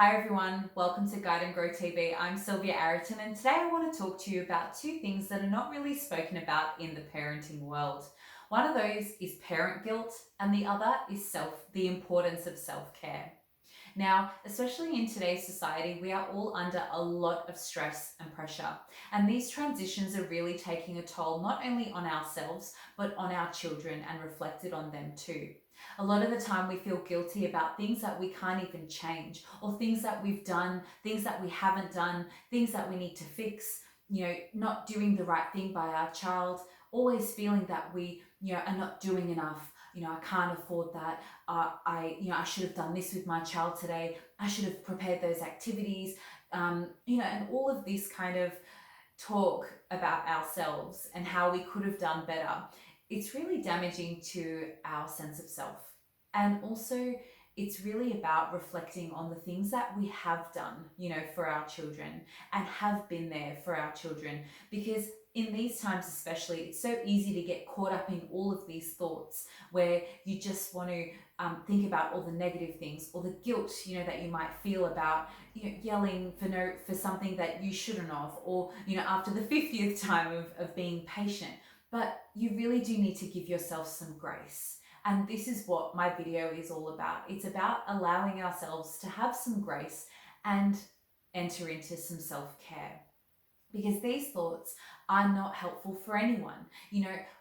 Hi everyone, welcome to Guide and Grow TV. I'm Sylvia Arrington and today I want to talk to you about two things that are not really spoken about in the parenting world. One of those is parent guilt and the other is the importance of self-care. Now, especially in today's society, we are all under a lot of stress and pressure. And these transitions are really taking a toll not only on ourselves, but on our children and reflected on them too. A lot of the time we feel guilty about things that we can't even change, or things that we've done, things that we haven't done, things that we need to fix, not doing the right thing by our child, always feeling that we, are not doing enough. I can't afford that. I should have done this with my child today. I should have prepared those activities. And all of this kind of talk about ourselves and how we could have done better. It's really damaging to our sense of self. And also, it's really about reflecting on the things that we have done, for our children and have been there for our children. Because in these times especially, it's so easy to get caught up in all of these thoughts where you just want to think about all the negative things or the guilt, that you might feel about, yelling for something that you shouldn't have, or, after the 50th time of being patient. But you really do need to give yourself some grace. And this is what my video is all about. It's about allowing ourselves to have some grace and enter into some self-care. Because these thoughts are not helpful for anyone.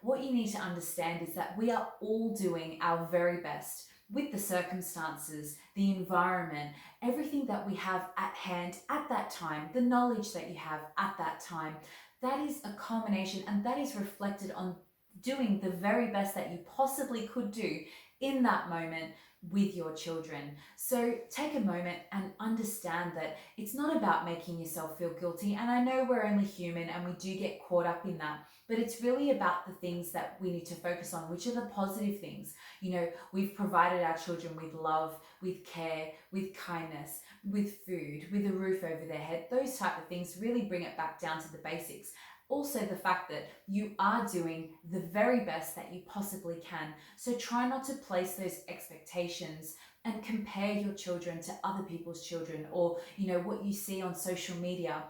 What you need to understand is that we are all doing our very best with the circumstances, the environment, everything that we have at hand at that time, the knowledge that you have at that time. That is a culmination, and that is reflected on doing the very best that you possibly could do in that moment with your children. So take a moment and understand that it's not about making yourself feel guilty. And I know we're only human and we do get caught up in that, but it's really about the things that we need to focus on, which are the positive things. We've provided our children with love, with care, with kindness, with food, with a roof over their head. Those type of things really bring it back down to the basics. Also, the fact that you are doing the very best that you possibly can. So try not to place those expectations and compare your children to other people's children, or what you see on social media.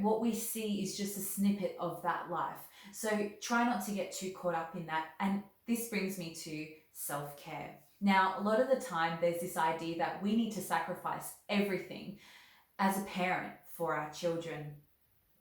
What we see is just a snippet of that life. So try not to get too caught up in that. And this brings me to self-care. Now, a lot of the time there's this idea that we need to sacrifice everything as a parent for our children.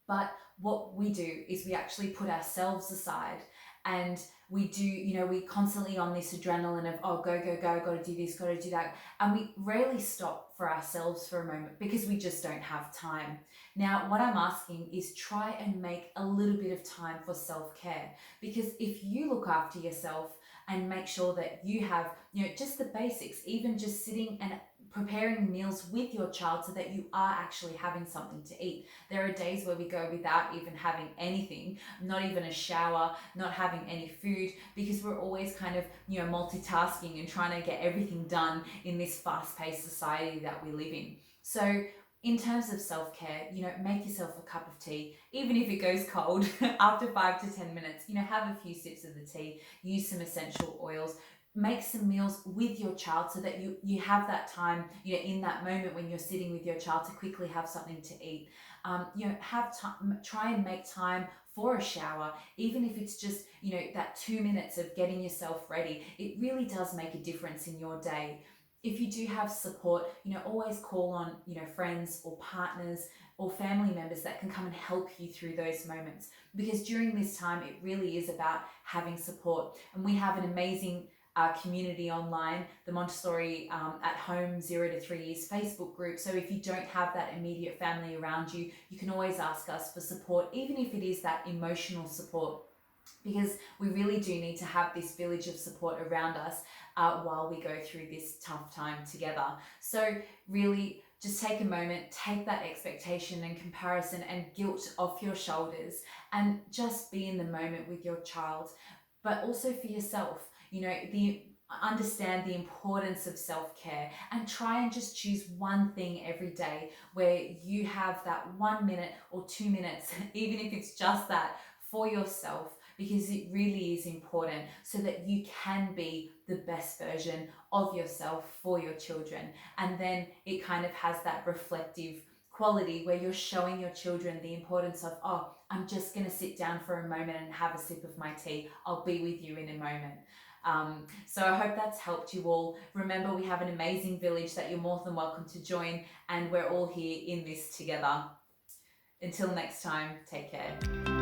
But what we do is we actually put ourselves aside, and we do, we constantly on this adrenaline of, oh, go, got to do this, got to do that. And we rarely stop for ourselves for a moment because we just don't have time. Now, what I'm asking is try and make a little bit of time for self-care, because if you look after yourself and make sure that you have, just the basics, even just sitting and preparing meals with your child so that you are actually having something to eat. There are days where we go without even having anything, not even a shower, not having any food, because we're always kind of, multitasking and trying to get everything done in this fast-paced society that we live in. So in terms of self-care, make yourself a cup of tea, even if it goes cold after 5 to 10 minutes, have a few sips of the tea, use some essential oils, make some meals with your child so that you have that time, in that moment when you're sitting with your child to quickly have something to eat. Try and make time for a shower, even if it's just, that 2 minutes of getting yourself ready. It really does make a difference in your day. If you do have support, always call on, friends or partners or family members that can come and help you through those moments. Because during this time, it really is about having support. And we have an amazing community online, the Montessori at Home 0 to 3 Years Facebook group. So if you don't have that immediate family around you, you can always ask us for support, even if it is that emotional support, because we really do need to have this village of support around us while we go through this tough time together. So really just take a moment, take that expectation and comparison and guilt off your shoulders, and just be in the moment with your child, but also for yourself. Understand the importance of self-care, and try and just choose one thing every day where you have that 1 minute or 2 minutes, even if it's just that, for yourself, because it really is important so that you can be the best version of yourself for your children. And then it kind of has that reflective quality where you're showing your children the importance of, oh, I'm just going to sit down for a moment and have a sip of my tea. I'll be with you in a moment. So I hope that's helped you all. Remember, we have an amazing village that you're more than welcome to join, and we're all here in this together. Until next time, take care.